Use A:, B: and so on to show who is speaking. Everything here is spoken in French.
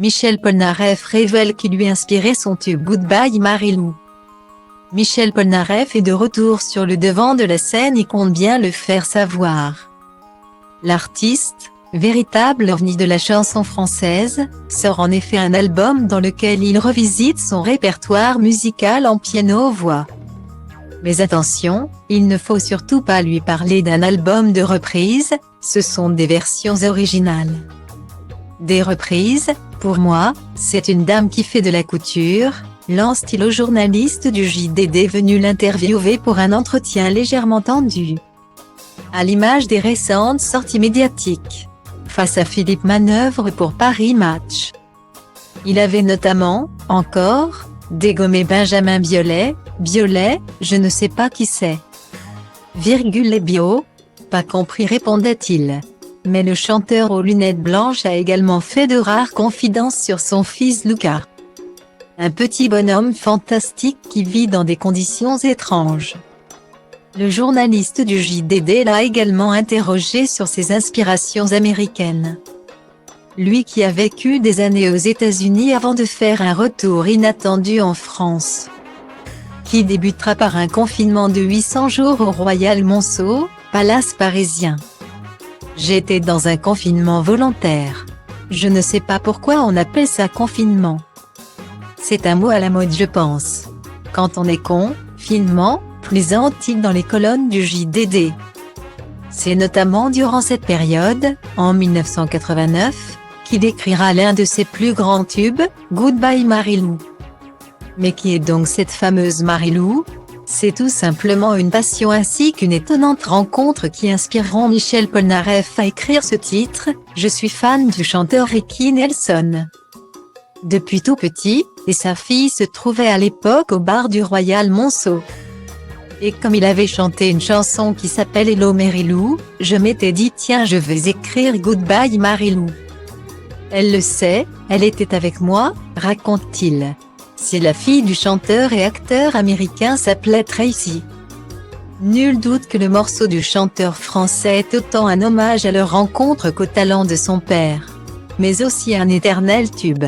A: Michel Polnareff révèle qui lui inspirait son tube Goodbye Marilou. Michel Polnareff est de retour sur le devant de la scène et compte bien le faire savoir. L'artiste, véritable ovni de la chanson française, sort en effet un album dans lequel il revisite son répertoire musical en piano-voix. Mais attention, il ne faut surtout pas lui parler d'un album de reprises, ce sont des versions originales. Des reprises, pour moi, c'est une dame qui fait de la couture, lance-t-il au journaliste du JDD venu l'interviewer pour un entretien légèrement tendu. À l'image des récentes sorties médiatiques. Face à Philippe Manœuvre pour Paris Match. Il avait notamment, encore, dégommé Benjamin Biolay, je ne sais pas qui c'est. Virgule et bio, pas compris répondait-il. Mais le chanteur aux lunettes blanches a également fait de rares confidences sur son fils Lucas. Un petit bonhomme fantastique qui vit dans des conditions étranges. Le journaliste du JDD l'a également interrogé sur ses inspirations américaines. Lui qui a vécu des années aux États-Unis avant de faire un retour inattendu en France. Qui débutera par un confinement de 800 jours au Royal Monceau, palace parisien. J'étais dans un confinement volontaire. Je ne sais pas pourquoi on appelle ça confinement. C'est un mot à la mode je pense. Quand on est confinement, plaisante-t-il dans les colonnes du JDD. C'est notamment durant cette période, en 1989, qu'il écrira l'un de ses plus grands tubes, Goodbye Marilou. Mais qui est donc cette fameuse Marilou? C'est tout simplement une passion ainsi qu'une étonnante rencontre qui inspireront Michel Polnareff à écrire ce titre. Je suis fan du chanteur Ricky Nelson. Depuis tout petit, et sa fille se trouvait à l'époque au bar du Royal Monceau. Et comme il avait chanté une chanson qui s'appelle Hello Marilou, je m'étais dit tiens je vais écrire Goodbye Marilou. Elle le sait, elle était avec moi, raconte-t-il. Si la fille du chanteur et acteur américain s'appelait Tracy. Nul doute que le morceau du chanteur français est autant un hommage à leur rencontre qu'au talent de son père. Mais aussi un éternel tube.